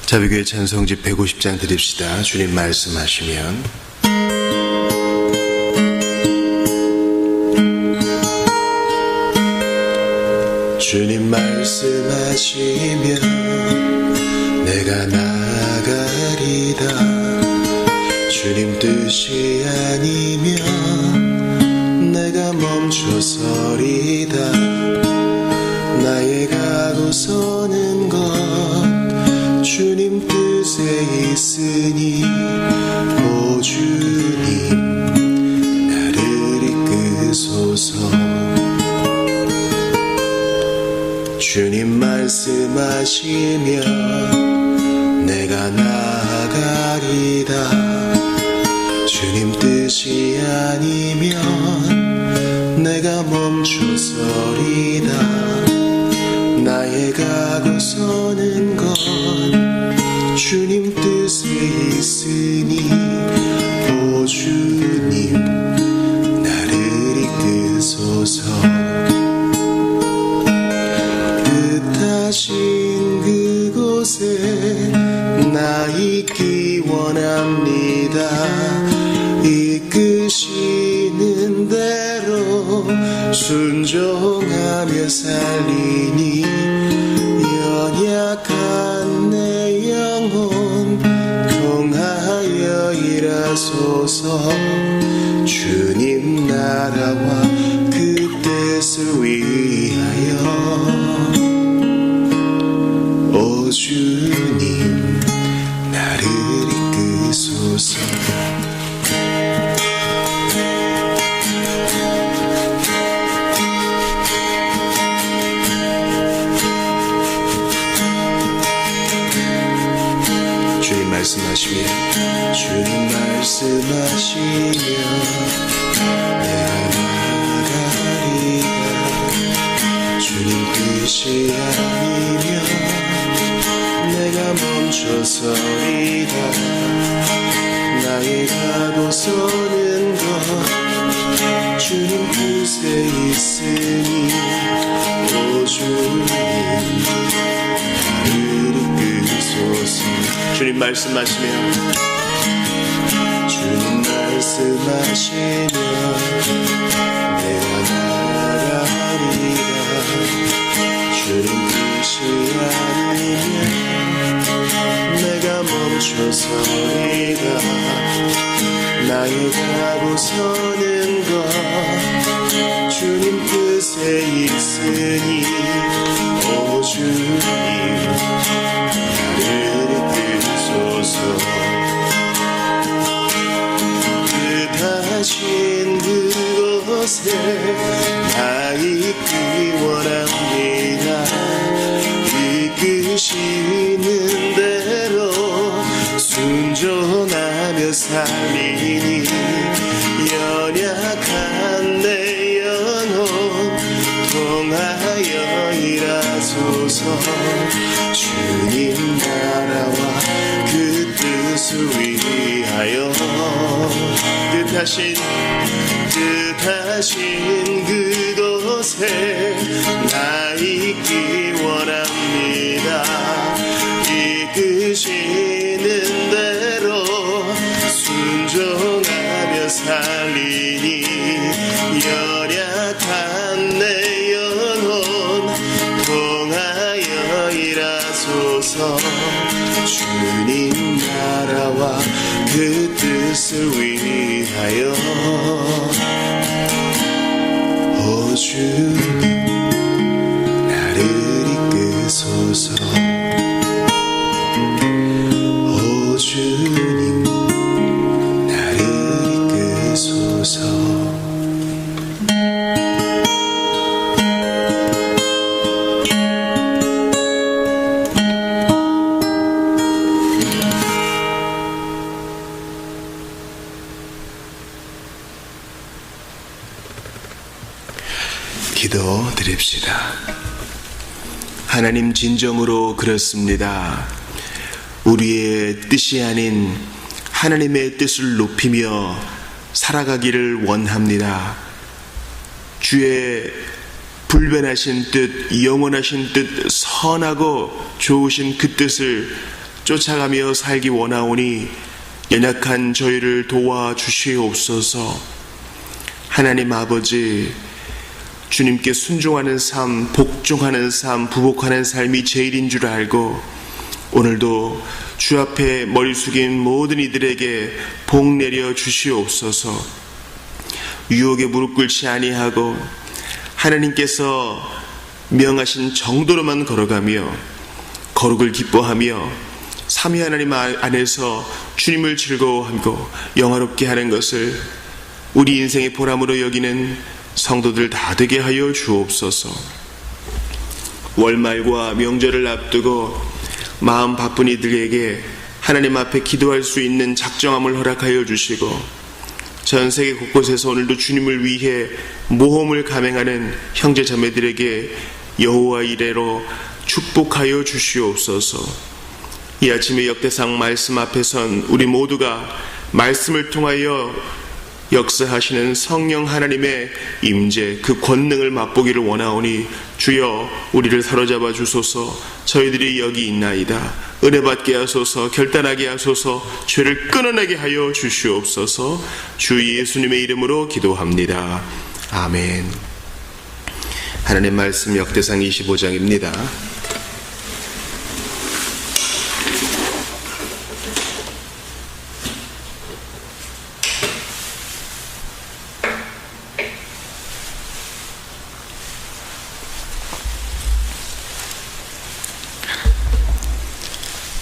자비교회 찬송집 150장 드립시다. 주님 말씀하시면. 주님 말씀하시면 내가 나아가리다. 주님 뜻이 아니면 내가 멈춰서리다. 나의 가고 서는 것 주님 뜻에 있으니 오 주님 나를 이끄소서. 주님 말씀하시면 내가 나아가리다. 주님 뜻이 아니면 내가 멈춰서리다. 나의 가고 서는 것 주님 뜻에 있으니 오 주님 나를 이끄소서. 뜻하신 그곳에 나 있기 원합니다. 이끄시는 대로 순종하며 살리니 연약한 내 영혼 통하여 일하소서. 주님 나라와 그 뜻을 위하여 오 주님 나를 이끄소서. 주님 말씀하시면 내가 나아가리다. 주님 뜻이 아니면 내가 멈춰서리다. 나의 가고 서는 것 주님 뜻에 있으니 오 주님 나를 이끄소서. 주님 말씀하시면 내가 나아가리다. 주님 뜻이 아니면 내가 멈춰서리다. 나의 가고 서는 것 주님 뜻에 있으니 오 주님 나를 이끄소서. 뜻하신 그곳에 나 있기 원합니다. 이끄시는 대로 순종하며 살리니 연약한 내 영혼 통하여 일하소서. 주님 나라와 그 뜻을 위하여 뜻하신 그곳에 나 있기 원합니다. 이끄시는 대로 순종하며 살리니 연약한 내 영혼 통하여 일하소서. 주님 나라와 그 뜻을 위하여 오 주님 나를 이끄소서. 오 주님 나를 이끄소서. 기도 드립시다. 하나님, 진정으로 그렇습니다. 우리의 뜻이 아닌 하나님의 뜻을 높이며 살아가기를 원합니다. 주의 불변하신 뜻, 영원하신 뜻, 선하고 좋으신 그 뜻을 쫓아가며 살기 원하오니 연약한 저희를 도와주시옵소서. 하나님 아버지, 주님께 순종하는 삶, 복종하는 삶, 부복하는 삶이 제일인 줄 알고 오늘도 주 앞에 머리 숙인 모든 이들에게 복 내려 주시옵소서. 유혹에 무릎 꿇지 아니하고 하나님께서 명하신 정도로만 걸어가며 거룩을 기뻐하며 삼위 하나님 안에서 주님을 즐거워하고 영화롭게 하는 것을 우리 인생의 보람으로 여기는 성도들 다 되게 하여 주옵소서. 월말과 명절을 앞두고 마음 바쁜 이들에게 하나님 앞에 기도할 수 있는 작정함을 허락하여 주시고 전 세계 곳곳에서 오늘도 주님을 위해 모험을 감행하는 형제 자매들에게 여호와 이레로 축복하여 주시옵소서. 이 아침에 역대상 말씀 앞에 선 우리 모두가 말씀을 통하여 역사하시는 성령 하나님의 임재, 그 권능을 맛보기를 원하오니 주여 우리를 사로잡아 주소서. 저희들이 여기 있나이다. 은혜 받게 하소서. 결단하게 하소서. 죄를 끊어내게 하여 주시옵소서. 주 예수님의 이름으로 기도합니다. 아멘. 하나님 말씀 역대상 25장입니다.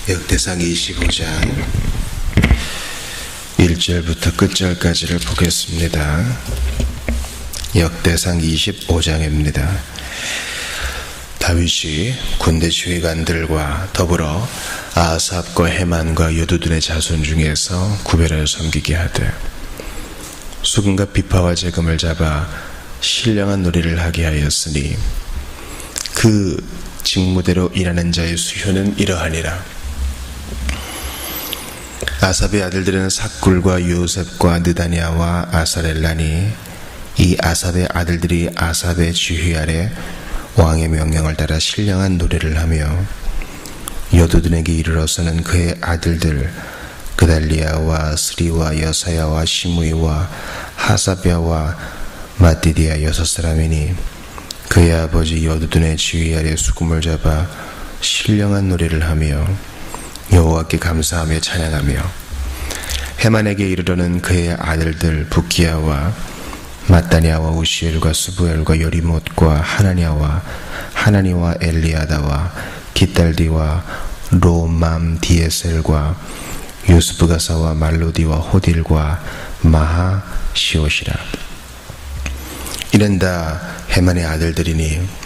역대상 25장 1절부터 끝절까지를 보겠습니다. 역대상 25장입니다. 다윗이 군대 지휘관들과 더불어 아삽과 헤만과 여두둔의 자손 중에서 구별하여 섬기게 하되 수금과 비파와 재금을 잡아 신령한 놀이를 하게 하였으니 그 직무대로 일하는 자의 수효는 이러하니라. 아삽의 아들들은 삭굴과 요셉과 느다냐와 아사렐라니 이 아삽의 아들들이 아삽의 지휘 아래 왕의 명령을 따라 신령한 노래를 하며 여두둔에게 이르러서는 그의 아들들 그달리아와 스리와 여사야와 시므이와 하사랴와 마띠디아 6사람이니 그의 아버지 여두둔의 지휘 아래 수금을 잡아 신령한 노래를 하며 여호와께 감사하며 찬양하며 헤만에게 이르러는 그의 아들들 붓기야와 마따냐와 우시엘과 스부엘과 여리못과 하나니와 엘리아다와 깃달디와 로맘디에셀과 요스브가사와 말로디와 호딜과 마하시옷이라. 이는 다 헤만의 아들들이니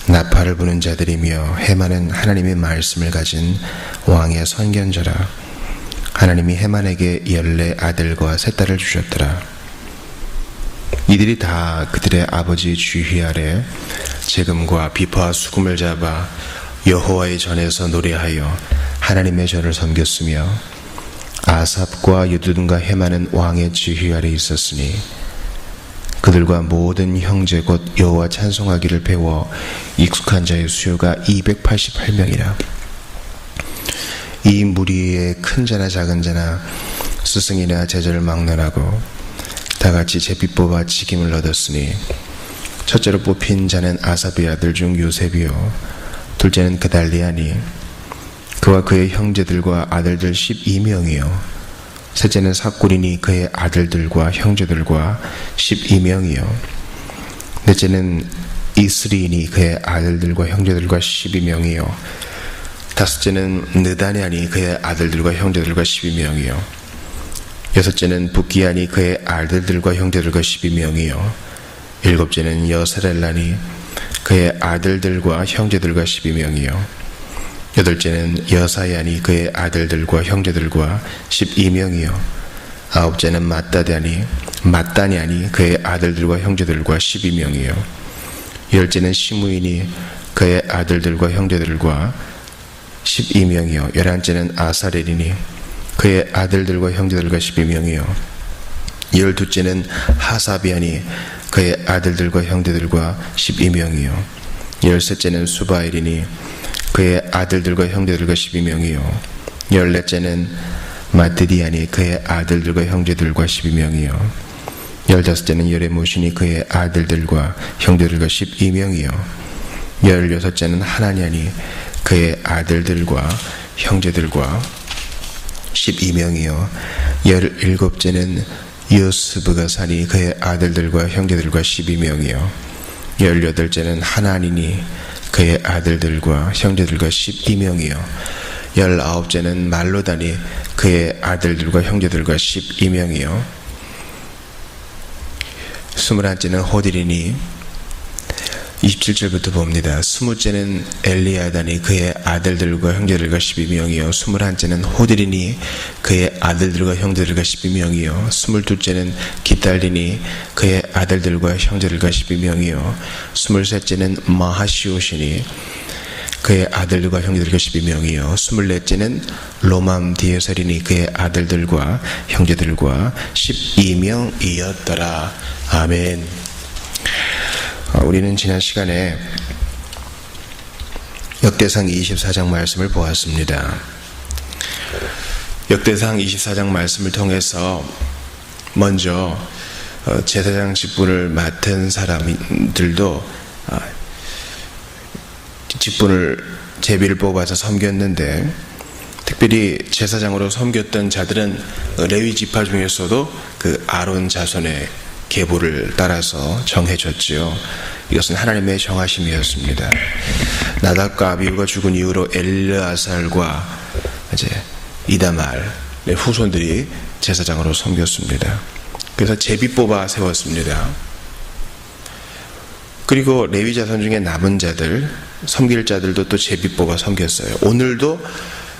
나팔을 부는 자들이며 헤만은 하나님의 말씀을 가진 왕의 선견자라. 하나님이 헤만에게 14아들과 3딸을 주셨더라. 이들이 다 그들의 아버지 지휘 아래 재금과 비파와 수금을 잡아 여호와의 전에서 노래하여 하나님의 전을 섬겼으며 아삽과 여두둔과 헤만은 왕의 지휘 아래 있었으니 그들과 모든 형제 곧 여호와 찬송하기를 배워 익숙한 자의 수요가 288명이라. 이 무리에 큰 자나 작은 자나 스승이나 제자를 막론하고 다같이 제비 뽑아 직임을 얻었으니 첫째로 뽑힌 자는 아삽의 아들 중 요셉이요 둘째는 그달리아니 그와 그의 형제들과 아들들 12명이요 셋째는 삭굴이니 그의 아들들과 형제들과 12명이요 넷째는 이스리이니 그의 아들들과 형제들과 12명이요 다섯째는 느다냐니 그의 아들들과 형제들과 12명이요 여섯째는 붓기야니 그의 아들들과 형제들과 12명이요 일곱째는 여사렐라니 그의 아들들과 형제들과 12명이요 여덟째는 여사야니 그의 아들들과 형제들과 12명이요 아홉째는 마따냐니 그의 아들들과 형제들과 12명이요 열째는 시므이니 그의 아들들과 형제들과 12명이요 열한째는 아사렐이니 그의 아들들과 형제들과 12명이요 열두째는 하사비아니 그의 아들들과 형제들과 12명이요 열셋째는 수바엘이니 그의 아들들과 형제들과 12명이요 14째는 마트디아니 그의 아들들과 형제들과 12명이요 15째는 여레모시니 그의 아들들과 형제들과 12명이요 16째는 하나냐니 그의 아들들과 형제들과 12명이요 17째는 요스브가 사니 그의 아들들과 형제들과 12명이요 18째는 하나니니 그의 아들들과 형제들과 12명이요 19째는 말로다니 그의 아들들과 형제들과 12명이요 21째는 호딜이니 27절부터 봅니다. 20째는 엘리아다니 그의 아들들과 형제들과 12명이요 21째는 호딜이니 그의 아들들과 형제들과 12명이요 22째는 기달리니 그의 아들들과 형제들과 12명이요 23째는 마하시오시니 그의 아들들과 형제들과 12명이요 24째는 로맘디에살이니 그의 아들들과 형제들과 12명이었더라. 아멘. 우리는 지난 시간에 역대상 24장 말씀을 보았습니다. 역대상 24장 말씀을 통해서 먼저 제사장 직분을 맡은 사람들도 직분을 제비를 뽑아서 섬겼는데 특별히 제사장으로 섬겼던 자들은 레위 지파 중에서도 그 아론 자손의 계보를 따라서 정해졌지요. 이것은 하나님의 정하심이었습니다. 나답과 아비후가 죽은 이후로 엘르아살과 이제 이다말의 후손들이 제사장으로 섬겼습니다. 그래서 제비 뽑아 세웠습니다. 그리고 레위 자손 중에 남은 자들, 섬길 자들도 또 제비 뽑아 섬겼어요. 오늘도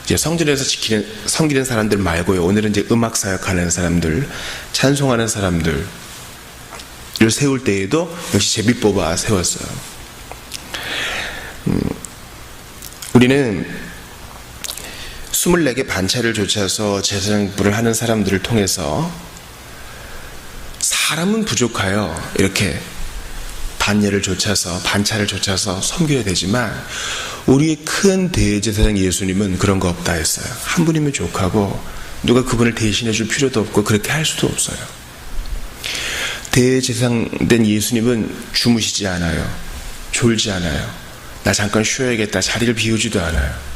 이제 성전에서 섬기는 사람들 말고요. 오늘은 이제 음악 사역하는 사람들, 찬송하는 사람들 를 세울 때에도 역시 제비 뽑아 세웠어요. 우리는 24개 반차를 조차서 제사장부를 하는 사람들을 통해서 사람은 부족하여 이렇게 반예를 조차서 반차를 조차서 섬겨야 되지만 우리의 큰 대제사장 예수님은 그런 거 없다 했어요. 한 분이면 족하고 누가 그분을 대신해 줄 필요도 없고 그렇게 할 수도 없어요. 대제사장 된 예수님은 주무시지 않아요. 졸지 않아요. 나 잠깐 쉬어야겠다 자리를 비우지도 않아요.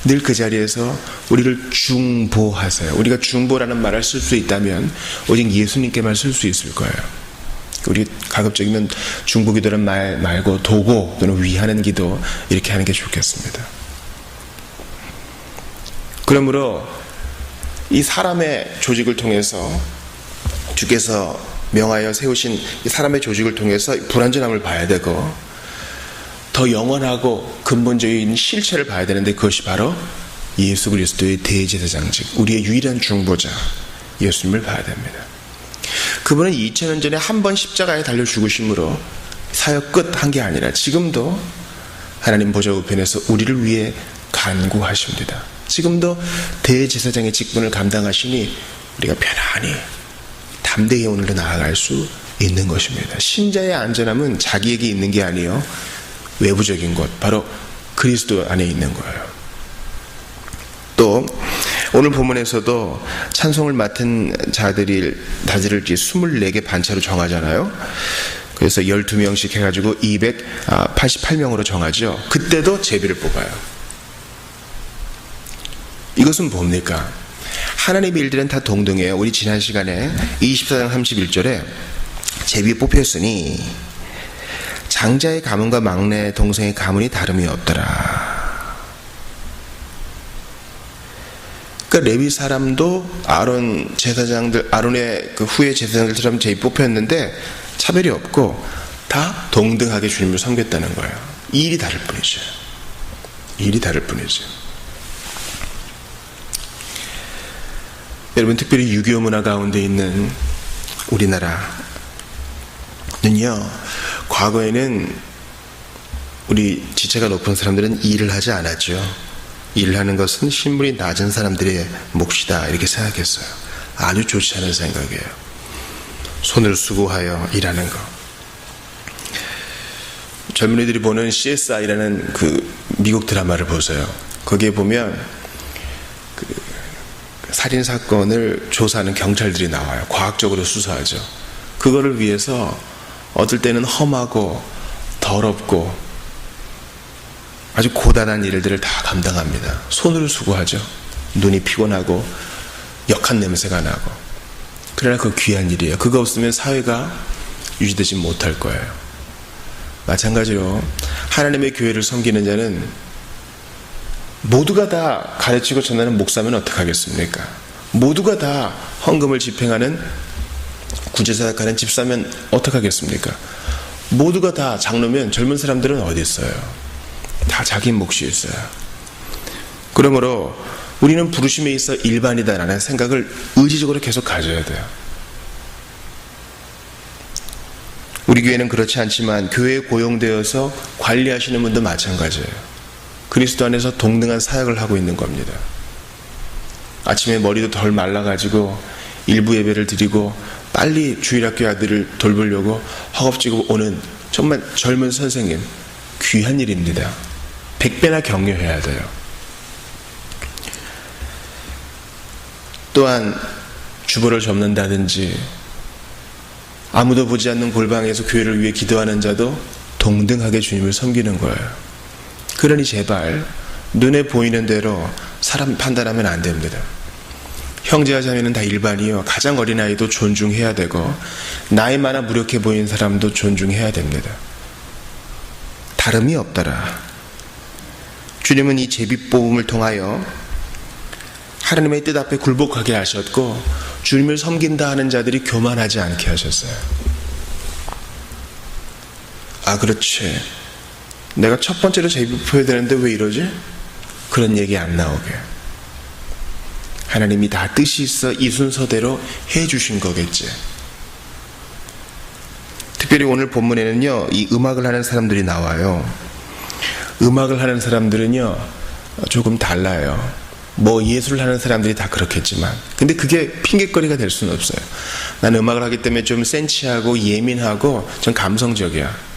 늘 그 자리에서 우리를 중보하세요. 우리가 중보라는 말을 쓸 수 있다면 오직 예수님께만 쓸 수 있을 거예요. 우리 가급적이면 중보기도라는 말 말고 도고 또는 위하는 기도 이렇게 하는 게 좋겠습니다. 그러므로 이 사람의 조직을 통해서 주께서 명하여 세우신 이 사람의 조직을 통해서 불완전함을 봐야 되고 더 영원하고 근본적인 실체를 봐야 되는데 그것이 바로 예수 그리스도의 대제사장직, 우리의 유일한 중보자 예수님을 봐야 됩니다. 그분은 2000년 전에 한 번 십자가에 달려 죽으심으로 사역 끝 한 게 아니라 지금도 하나님 보좌 우편에서 우리를 위해 간구하십니다. 지금도 대제사장의 직분을 감당하시니 우리가 편안히 담대히 오늘도 나아갈 수 있는 것입니다. 신자의 안전함은 자기에게 있는 게 아니요 외부적인 것, 바로 그리스도 안에 있는 거예요. 또 오늘 본문에서도 찬송을 맡은 자들을 24개 반차로 정하잖아요. 그래서 12명씩 해가지고 288명으로 정하죠. 그때도 제비를 뽑아요. 이것은 뭡니까? 하나님의 일들은 다 동등해요. 우리 지난 시간에 24장 31절에 제비 뽑혔으니 장자의 가문과 막내 동생의 가문이 다름이 없더라. 그러니까 레위 사람도 아론 제사장들, 아론의 그 후에 제사장들처럼 제비 뽑혔는데 차별이 없고 다 동등하게 주님을 섬겼다는 거예요. 일이 다를 뿐이죠. 일이 다를 뿐이죠. 여러분, 특별히 유교 문화 가운데 있는 우리나라는요, 과거에는 우리 지체가 높은 사람들은 일을 하지 않았죠. 일을 하는 것은 신분이 낮은 사람들의 몫이다 이렇게 생각했어요. 아주 좋지 않은 생각이에요. 손을 수고하여 일하는 거. 젊은이들이 보는 CSI라는 그 미국 드라마를 보세요. 거기에 보면 살인 사건을 조사하는 경찰들이 나와요. 과학적으로 수사하죠. 그거를 위해서 어떨 때는 험하고 더럽고 아주 고단한 일들을 다 감당합니다. 손으로 수고하죠. 눈이 피곤하고 역한 냄새가 나고. 그러나 그 귀한 일이에요. 그거 없으면 사회가 유지되지 못할 거예요. 마찬가지로 하나님의 교회를 섬기는 자는 모두가 다 가르치고 전하는 목사면 어떡하겠습니까? 모두가 다 헌금을 집행하는 구제사역하는 집사면 어떡하겠습니까? 모두가 다 장로면 젊은 사람들은 어디 있어요? 다 자기 몫이 있어요. 그러므로 우리는 부르심에 있어 일반이다라는 생각을 의지적으로 계속 가져야 돼요. 우리 교회는 그렇지 않지만 교회에 고용되어서 관리하시는 분도 마찬가지예요. 그리스도 안에서 동등한 사역을 하고 있는 겁니다. 아침에 머리도 덜 말라가지고 일부 예배를 드리고 빨리 주일학교 아들을 돌보려고 허겁지겁 오는 정말 젊은 선생님, 귀한 일입니다. 100배나 격려해야 돼요. 또한 주보를 접는다든지 아무도 보지 않는 골방에서 교회를 위해 기도하는 자도 동등하게 주님을 섬기는 거예요. 그러니 제발 눈에 보이는 대로 사람 판단하면 안 됩니다. 형제와 자매는 다 일반이요. 가장 어린 아이도 존중해야 되고 나이 많아 무력해 보이는 사람도 존중해야 됩니다. 다름이 없더라. 주님은 이 제비뽑음을 통하여 하나님의 뜻 앞에 굴복하게 하셨고 주님을 섬긴다 하는 자들이 교만하지 않게 하셨어요. 아, 그렇지. 내가 첫 번째로 제비뽑아야 되는데 왜 이러지? 그런 얘기 안 나오게. 하나님이 다 뜻이 있어 이 순서대로 해주신 거겠지. 특별히 오늘 본문에는요, 이 음악을 하는 사람들이 나와요. 음악을 하는 사람들은요, 조금 달라요. 뭐 예술을 하는 사람들이 다 그렇겠지만, 근데 그게 핑계거리가 될 수는 없어요. 난 음악을 하기 때문에 좀 센치하고 예민하고 좀 감성적이야.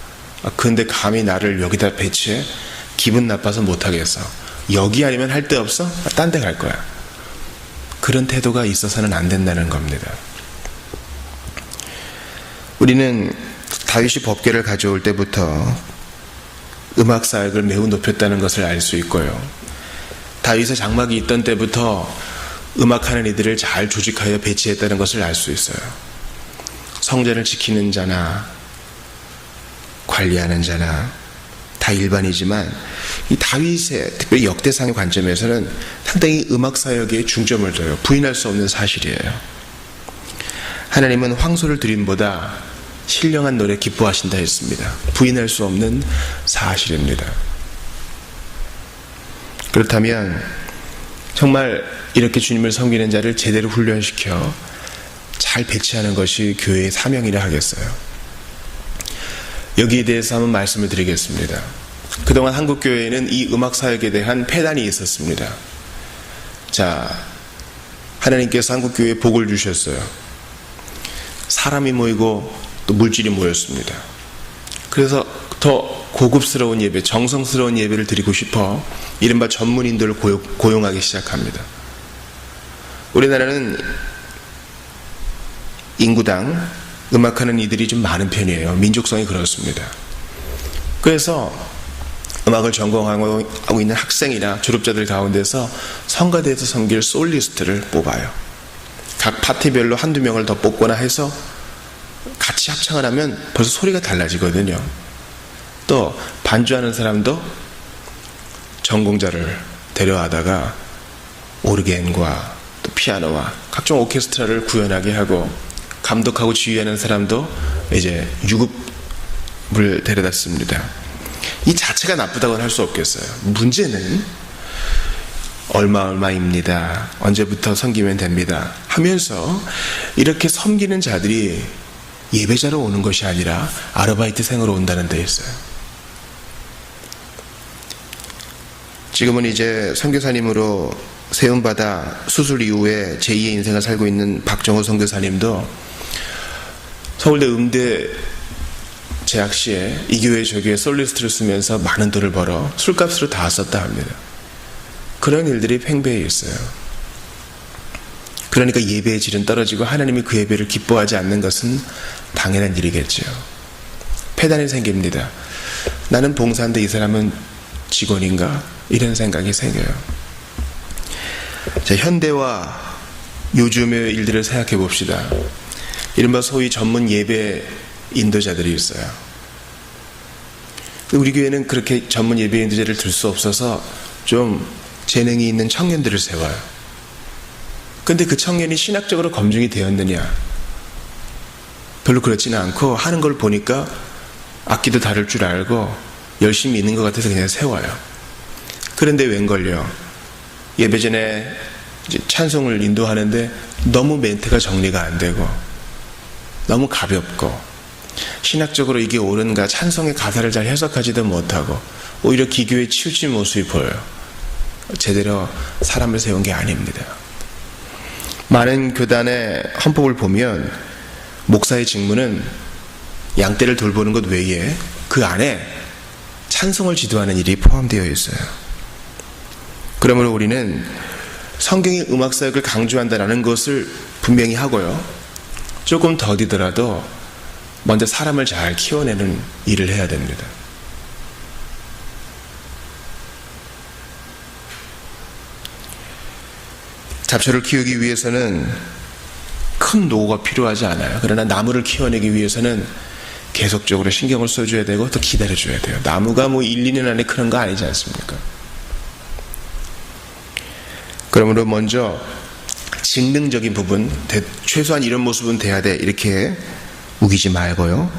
근데 감히 나를 여기다 배치해? 기분 나빠서 못하겠어. 여기 아니면 할 데 없어? 딴 데 갈 거야. 그런 태도가 있어서는 안 된다는 겁니다. 우리는 다윗이 법궤를 가져올 때부터 음악 사역을 매우 높였다는 것을 알 수 있고요. 다윗의 장막이 있던 때부터 음악하는 이들을 잘 조직하여 배치했다는 것을 알 수 있어요. 성전을 지키는 자나 관리하는 자나 다 일반이지만 이 다윗의 특별히 역대상의 관점에서는 상당히 음악 사역에 중점을 둬요. 부인할 수 없는 사실이에요. 하나님은 황소를 드림보다 신령한 노래 기뻐하신다 했습니다. 부인할 수 없는 사실입니다. 그렇다면 정말 이렇게 주님을 섬기는 자를 제대로 훈련시켜 잘 배치하는 것이 교회의 사명이라 하겠어요. 여기에 대해서 한번 말씀을 드리겠습니다. 그동안 한국교회에는 이 음악사역에 대한 폐단이 있었습니다. 자, 하나님께서 한국교회에 복을 주셨어요. 사람이 모이고 또 물질이 모였습니다. 그래서 더 고급스러운 예배, 정성스러운 예배를 드리고 싶어 이른바 전문인들을 고용하기 시작합니다. 우리나라는 인구당 음악하는 이들이 좀 많은 편이에요. 민족성이 그렇습니다. 그래서 음악을 전공하고 있는 학생이나 졸업자들 가운데서 성가대에서 섬길 솔리스트를 뽑아요. 각 파티별로 한두 명을 더 뽑거나 해서 같이 합창을 하면 벌써 소리가 달라지거든요. 또 반주하는 사람도 전공자를 데려와다가 오르겐과 또 피아노와 각종 오케스트라를 구현하게 하고 감독하고 지휘하는 사람도 이제 유급을 데려다 씁니다. 이 자체가 나쁘다고는 할 수 없겠어요. 문제는 얼마입니다. 언제부터 섬기면 됩니다. 하면서 이렇게 섬기는 자들이 예배자로 오는 것이 아니라 아르바이트생으로 온다는 데 있어요. 지금은 이제 선교사님으로 세움받아 수술 이후에 제2의 인생을 살고 있는 박정호 선교사님도 서울대 음대 재학 시에 이 교회 저 교회 솔리스트를 쓰면서 많은 돈을 벌어 술값으로 다 썼다 합니다. 그런 일들이 팽배해 있어요. 그러니까 예배의 질은 떨어지고 하나님이 그 예배를 기뻐하지 않는 것은 당연한 일이겠죠. 패단이 생깁니다. 나는 봉사인데 이 사람은 직원인가? 이런 생각이 생겨요. 자, 현대와 요즘의 일들을 생각해 봅시다. 이른바 소위 전문 예배 인도자들이 있어요. 우리 교회는 그렇게 전문 예배 인도자를 들 수 없어서 좀 재능이 있는 청년들을 세워요. 근데 그 청년이 신학적으로 검증이 되었느냐? 별로 그렇지는 않고 하는 걸 보니까 악기도 다룰 줄 알고 열심히 있는 것 같아서 그냥 세워요. 그런데 웬걸요? 예배 전에 이제 찬송을 인도하는데 너무 멘트가 정리가 안 되고 너무 가볍고 신학적으로 이게 옳은가 찬송의 가사를 잘 해석하지도 못하고 오히려 기교에 치우친 모습이 보여요. 제대로 사람을 세운 게 아닙니다. 많은 교단의 헌법을 보면 목사의 직무는 양떼를 돌보는 것 외에 그 안에 찬송을 지도하는 일이 포함되어 있어요. 그러므로 우리는 성경의 음악사역을 강조한다는 것을 분명히 하고요. 조금 더디더라도 먼저 사람을 잘 키워내는 일을 해야 됩니다. 잡초를 키우기 위해서는 큰 노고가 필요하지 않아요. 그러나 나무를 키워내기 위해서는 계속적으로 신경을 써줘야 되고 또 기다려줘야 돼요. 나무가 뭐 1, 2년 안에 크는 거 아니지 않습니까? 그러므로 먼저 직능적인 부분, 최소한 이런 모습은 돼야 돼 이렇게 우기지 말고요.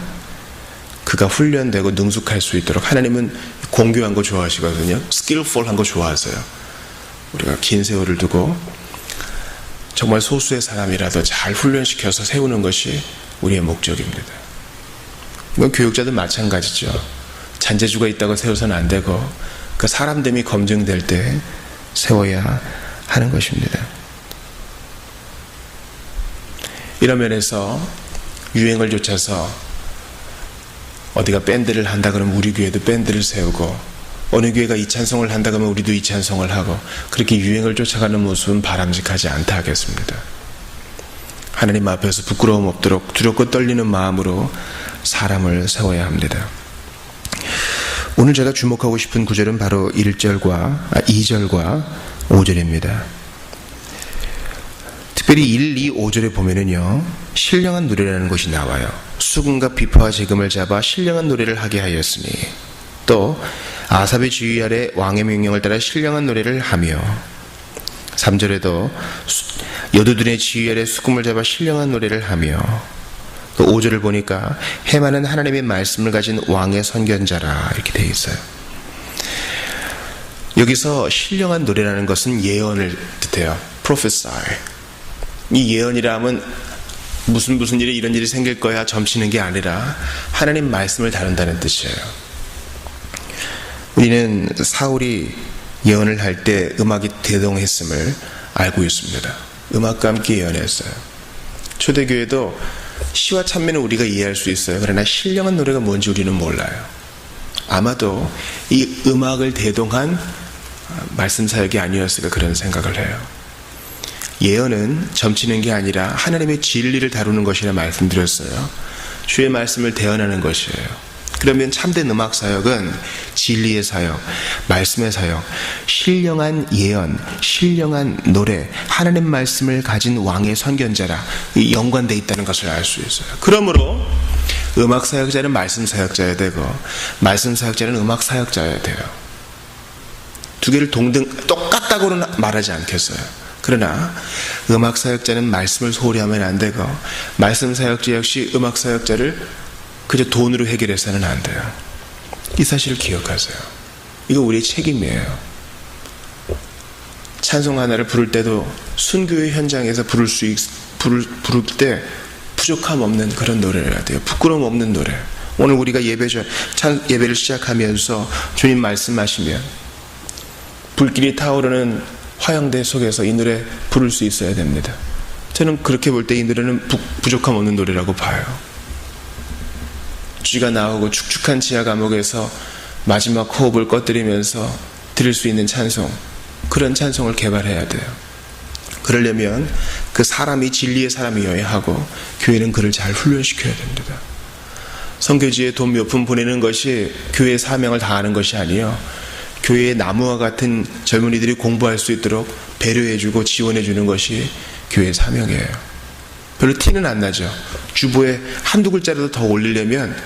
그가 훈련되고 능숙할 수 있도록 하나님은 공교한 거 좋아하시거든요. skillful한 거 좋아하세요. 우리가 긴 세월을 두고 정말 소수의 사람이라도 잘 훈련시켜서 세우는 것이 우리의 목적입니다. 이건 교육자도 마찬가지죠. 잔재주가 있다고 세워서는 안 되고 그 사람됨이 검증될 때 세워야 하는 것입니다. 이런 면에서 유행을 좇아서 어디가 밴드를 한다 그러면 우리 교회도 밴드를 세우고 어느 교회가 이 찬송을 한다 그러면 우리도 이 찬송을 하고 그렇게 유행을 쫓아가는 모습은 바람직하지 않다 하겠습니다. 하나님 앞에서 부끄러움 없도록 두렵고 떨리는 마음으로 사람을 세워야 합니다. 오늘 제가 주목하고 싶은 구절은 바로 2절과 5절입니다. 특별히 1, 2, 5절에 보면은요, 신령한 노래라는 것이 나와요. 수금과 비파와 재금을 잡아 신령한 노래를 하게 하였으니, 또 아삽의 지휘 아래 왕의 명령을 따라 신령한 노래를 하며, 3절에도 여두둔의 지휘 아래 수금을 잡아 신령한 노래를 하며, 또 5절을 보니까 해마는 하나님의 말씀을 가진 왕의 선견자라 이렇게 되어 있어요. 여기서 신령한 노래라는 것은 예언을 뜻해요. prophesy. 이 예언이라 하면 무슨 일이 이런 일이 생길 거야 점치는 게 아니라 하나님 말씀을 다룬다는 뜻이에요. 우리는 사울이 예언을 할 때 음악이 대동했음을 알고 있습니다. 음악과 함께 예언했어요. 초대교회도 시와 찬미는 우리가 이해할 수 있어요. 그러나 신령한 노래가 뭔지 우리는 몰라요. 아마도 이 음악을 대동한 말씀 사역이 아니었을까 그런 생각을 해요. 예언은 점치는 게 아니라 하나님의 진리를 다루는 것이라 말씀드렸어요. 주의 말씀을 대언하는 것이에요. 그러면 참된 음악 사역은 진리의 사역, 말씀의 사역, 신령한 예언, 신령한 노래, 하나님 말씀을 가진 왕의 선견자라 연관되어 있다는 것을 알 수 있어요. 그러므로 음악 사역자는 말씀 사역자여야 되고 말씀 사역자는 음악 사역자여야 돼요. 두 개를 똑같다고는 말하지 않겠어요. 그러나 음악 사역자는 말씀을 소홀히 하면 안 되고 말씀 사역자 역시 음악 사역자를 그저 돈으로 해결해서는 안 돼요. 이 사실을 기억하세요. 이거 우리의 책임이에요. 찬송 하나를 부를 때도 순교의 현장에서 부를 때 부족함 없는 그런 노래를 해야 돼요. 부끄러움 없는 노래. 오늘 우리가 예배를 시작하면서 주님 말씀하시면 불길이 타오르는 화양대 속에서 이 노래 부를 수 있어야 됩니다. 저는 그렇게 볼 때 이 노래는 부족함 없는 노래라고 봐요. 쥐가 나오고 축축한 지하 감옥에서 마지막 호흡을 꺼뜨리면서 들을 수 있는 찬송, 그런 찬송을 개발해야 돼요. 그러려면 그 사람이 진리의 사람이어야 하고 교회는 그를 잘 훈련시켜야 됩니다. 선교지에 돈 몇 푼 보내는 것이 교회의 사명을 다하는 것이 아니에요. 교회의 나무와 같은 젊은이들이 공부할 수 있도록 배려해주고 지원해주는 것이 교회의 사명이에요. 별로 티는 안 나죠. 주보에 한두 글자라도 더 올리려면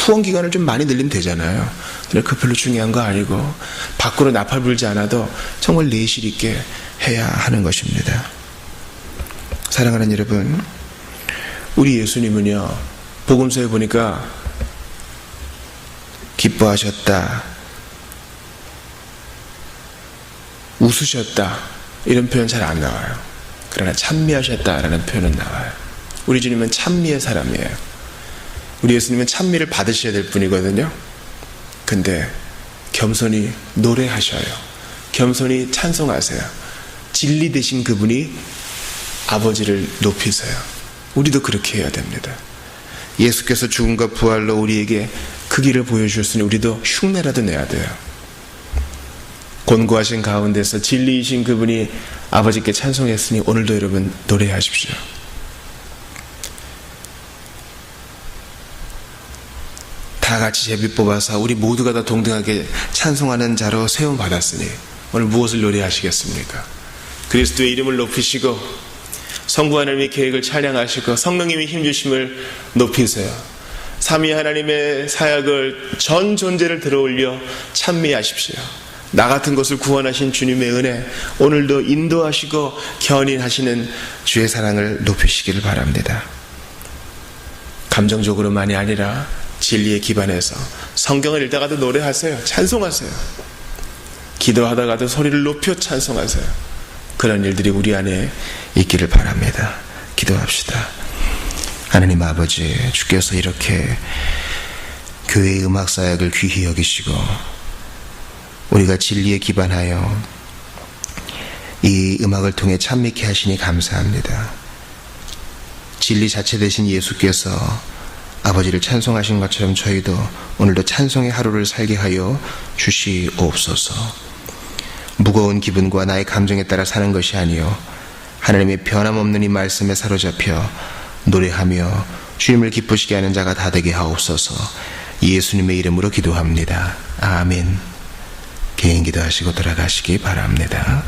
후원 기간을 좀 많이 늘리면 되잖아요. 근데 그 별로 중요한 거 아니고 밖으로 나팔 불지 않아도 정말 내실 있게 해야 하는 것입니다. 사랑하는 여러분, 우리 예수님은요, 복음서에 보니까 기뻐하셨다, 웃으셨다 이런 표현 잘 안 나와요. 그러나 찬미하셨다라는 표현은 나와요. 우리 주님은 찬미의 사람이에요. 우리 예수님은 찬미를 받으셔야 될 분이거든요. 근데 겸손히 노래하셔요. 겸손히 찬송하세요. 진리 되신 그분이 아버지를 높이세요. 우리도 그렇게 해야 됩니다. 예수께서 죽음과 부활로 우리에게 그 길을 보여주셨으니 우리도 흉내라도 내야 돼요. 곤고하신 가운데서 진리이신 그분이 아버지께 찬송했으니 오늘도 여러분 노래하십시오. 다 같이 제비 뽑아서 우리 모두가 다 동등하게 찬송하는 자로 세움받았으니 오늘 무엇을 노래하시겠습니까? 그리스도의 이름을 높이시고 성부 하나님의 계획을 찬양하시고 성령님의 힘주심을 높이세요. 삼위 하나님의 사역을 전 존재를 들어올려 찬미하십시오. 나 같은 것을 구원하신 주님의 은혜, 오늘도 인도하시고 견인하시는 주의 사랑을 높이시기를 바랍니다. 감정적으로만이 아니라 진리에 기반해서 성경을 읽다가도 노래하세요. 찬송하세요. 기도하다가도 소리를 높여 찬송하세요. 그런 일들이 우리 안에 있기를 바랍니다. 기도합시다. 하나님 아버지, 주께서 이렇게 교회의 음악 사역을 귀히 여기시고 우리가 진리에 기반하여 이 음악을 통해 찬미케 하시니 감사합니다. 진리 자체 되신 예수께서 아버지를 찬송하신 것처럼 저희도 오늘도 찬송의 하루를 살게 하여 주시옵소서. 무거운 기분과 나의 감정에 따라 사는 것이 아니요 하나님의 변함없는 이 말씀에 사로잡혀 노래하며 주님을 기쁘시게 하는 자가 다 되게 하옵소서. 예수님의 이름으로 기도합니다. 아멘. 개인 기도하시고 돌아가시기 바랍니다.